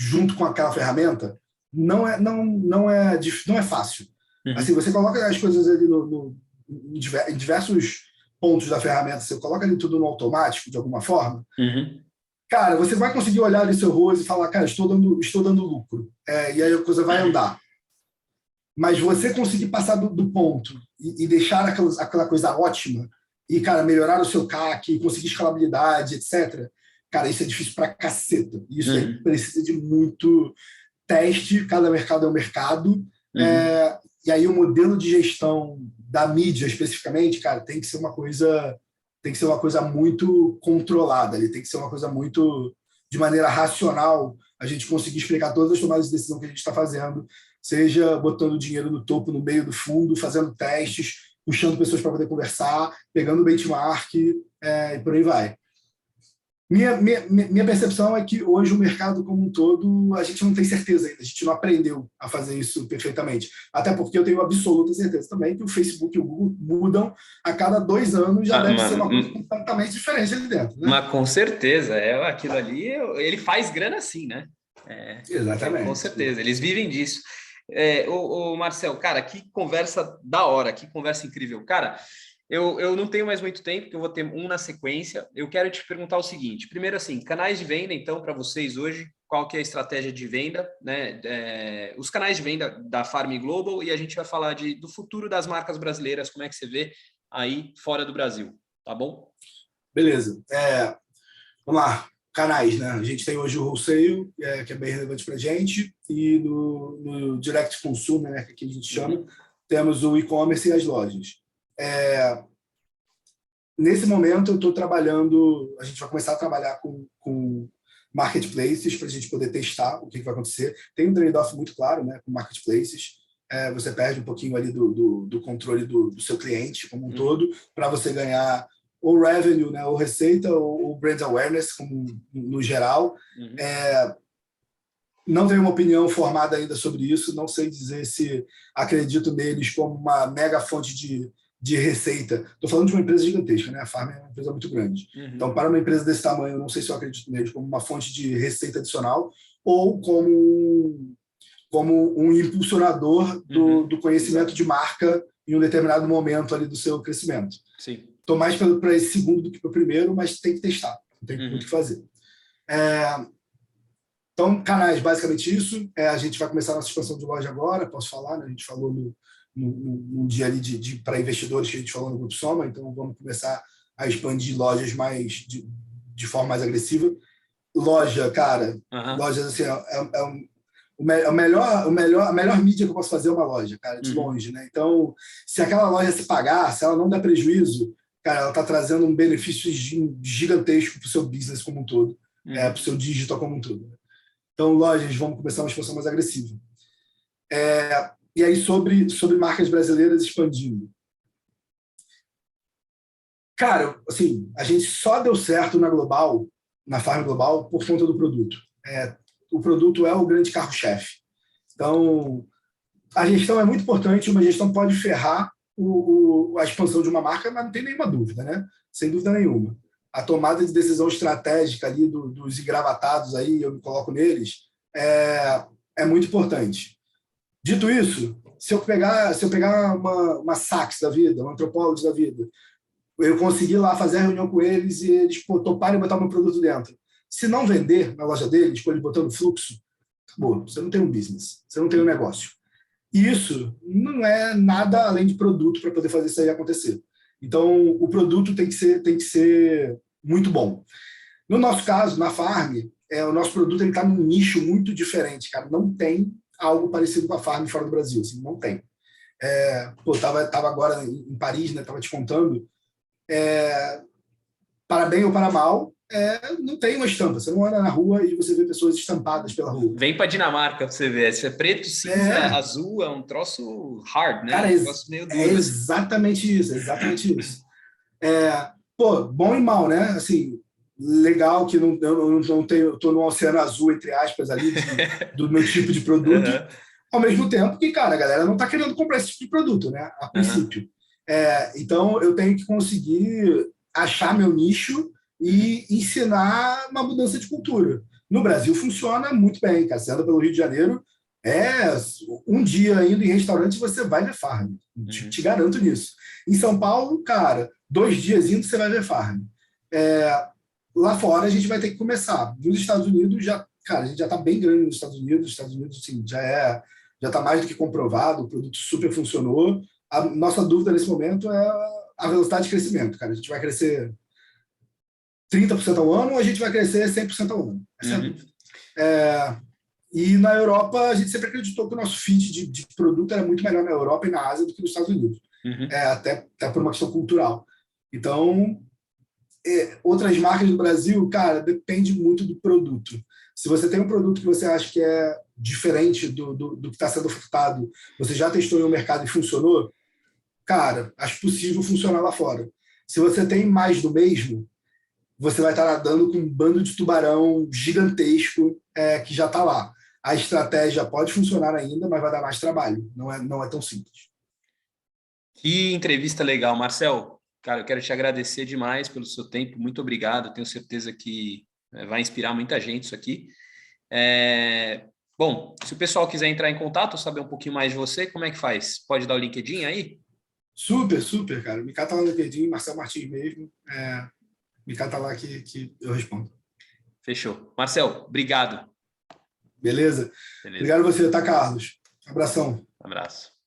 junto com aquela ferramenta não é fácil. Assim, você coloca as coisas ali em diversos pontos da ferramenta, você coloca ali tudo no automático, de alguma forma, cara, você vai conseguir olhar ali seu rosto e falar, cara, estou dando lucro. E aí a coisa vai andar. Mas você conseguir passar do ponto e deixar aquela coisa ótima e, cara, melhorar o seu CAC, conseguir escalabilidade, etc., cara, isso é difícil pra caceta. Isso aí precisa de muito teste, cada mercado é um mercado. E aí o modelo de gestão da mídia, especificamente, cara, tem que ser uma coisa muito controlada, ele tem que ser uma coisa muito, de maneira racional, a gente conseguir explicar todas as tomadas de decisão que a gente está fazendo, seja botando dinheiro no topo, no meio do fundo, fazendo testes, puxando pessoas para poder conversar, pegando benchmark, e por aí vai. Minha percepção é que hoje o mercado como um todo, a gente não tem certeza ainda, a gente não aprendeu a fazer isso perfeitamente. Até porque eu tenho absoluta certeza também que o Facebook e o Google mudam a cada 2 anos, já deve ser uma coisa completamente diferente ali dentro. Né? Mas com certeza, aquilo ali, ele faz grana sim, né? Exatamente. Com certeza, eles vivem disso. O Marcel, cara, que conversa da hora, que conversa incrível. Cara, eu não tenho mais muito tempo, porque eu vou ter um na sequência. Eu quero te perguntar o seguinte. Primeiro, assim, canais de venda, então, para vocês hoje, qual que é a estratégia de venda, né? Os canais de venda da Farm Global, e a gente vai falar do futuro das marcas brasileiras, como é que você vê aí fora do Brasil, tá bom? Beleza. Vamos lá. Canais, né? A gente tem hoje o wholesale, que é bem relevante para a gente, e no direct consumer, né, que a gente chama, temos o e-commerce e as lojas. Nesse momento, eu estou trabalhando, a gente vai começar a trabalhar com marketplaces para a gente poder testar o que vai acontecer. Tem um trade-off muito claro, né, com marketplaces. Você perde um pouquinho ali do controle do seu cliente como um todo, para você ganhar ou revenue, né, ou receita, ou brand awareness, como no geral. Não tenho uma opinião formada ainda sobre isso, não sei dizer se acredito neles como uma mega fonte de receita. Estou falando de uma empresa gigantesca, né? A Farm é uma empresa muito grande. Então, para uma empresa desse tamanho, eu não sei se eu acredito neles como uma fonte de receita adicional ou como um impulsionador do conhecimento de marca em um determinado momento ali do seu crescimento. Sim. Estou mais para esse segundo do que para o primeiro, mas tem que testar, não tem muito o que fazer. Então, canais, basicamente isso. A gente vai começar a nossa expansão de loja agora, posso falar, né? A gente falou no dia ali para investidores que a gente falou no Grupo Soma, então vamos começar a expandir lojas mais de forma mais agressiva. Loja, cara, lojas assim, a melhor mídia que eu posso fazer é uma loja, cara, de longe, né? Então, se aquela loja se pagar, se ela não der prejuízo, cara, ela está trazendo um benefício gigantesco para o seu business como um todo, para o seu digital como um todo. Então, lojas, vamos começar uma expansão mais agressiva. E aí, sobre marcas brasileiras expandindo. Cara, assim, a gente só deu certo na Farm Global por conta do produto. o produto é o grande carro-chefe. Então, a gestão é muito importante, uma gestão pode ferrar a expansão de uma marca, mas não tem nenhuma dúvida, né? Sem dúvida nenhuma. A tomada de decisão estratégica ali dos engravatados, aí eu me coloco neles, é muito importante. Dito isso, se eu pegar uma Saks da vida, uma Anthropologie da vida, eu consegui lá fazer a reunião com eles e eles toparem botar meu produto dentro. Se não vender na loja deles, com ele botando fluxo, acabou. Você não tem um business, você não tem um negócio. E isso não é nada além de produto para poder fazer isso aí acontecer. Então, o produto tem que ser muito bom. No nosso caso, na Farm, o nosso produto está num nicho muito diferente, cara. Não tem algo parecido com a Farm fora do Brasil, assim, não tem. Tava agora em Paris, né? Tava te contando. Para bem ou para mal, não tem uma estampa. Você não anda na rua e você vê pessoas estampadas pela rua. Vem para Dinamarca para você ver. Se é preto, cinza, azul, é um troço hard, né? Cara, um troço meio duro, exatamente isso, exatamente isso. Bom e mal, né? Assim, legal que eu não tenho, estou no oceano azul, entre aspas, ali, do meu tipo de produto, ao mesmo tempo que, cara, a galera não está querendo comprar esse tipo de produto, né? A princípio. Então, eu tenho que conseguir achar meu nicho e ensinar uma mudança de cultura. No Brasil funciona muito bem, cara. Você anda pelo Rio de Janeiro, um dia indo em restaurante você vai ver Farm. Te garanto nisso. Em São Paulo, cara, 2 dias indo você vai ver Farm. Lá fora a gente vai ter que começar. Nos Estados Unidos, a gente já está bem grande nos Estados Unidos. Os Estados Unidos, assim, já está mais do que comprovado, o produto super funcionou. A nossa dúvida nesse momento é a velocidade de crescimento, cara. A gente vai crescer 30% ao ano ou a gente vai crescer 100% ao ano? Essa é a dúvida. E na Europa, a gente sempre acreditou que o nosso fit de produto era muito melhor na Europa e na Ásia do que nos Estados Unidos. Até por uma questão cultural. Então, outras marcas do Brasil, cara, depende muito do produto. Se você tem um produto que você acha que é diferente do que está sendo ofertado, você já testou em um mercado e funcionou, cara, acho possível funcionar lá fora. Se você tem mais do mesmo, você vai estar nadando com um bando de tubarão gigantesco que já está lá. A estratégia pode funcionar ainda, mas vai dar mais trabalho. Não é tão simples. Que entrevista legal, Marcel. Cara, eu quero te agradecer demais pelo seu tempo. Muito obrigado. Tenho certeza que vai inspirar muita gente isso aqui. Bom, se o pessoal quiser entrar em contato, saber um pouquinho mais de você, como é que faz? Pode dar o LinkedIn aí? Super, cara. Me cata lá no LinkedIn, Marcel Martins mesmo. Me cata lá que eu respondo. Fechou. Marcel, obrigado. Beleza? Obrigado a você, tá, Carlos? Abração. Um abraço.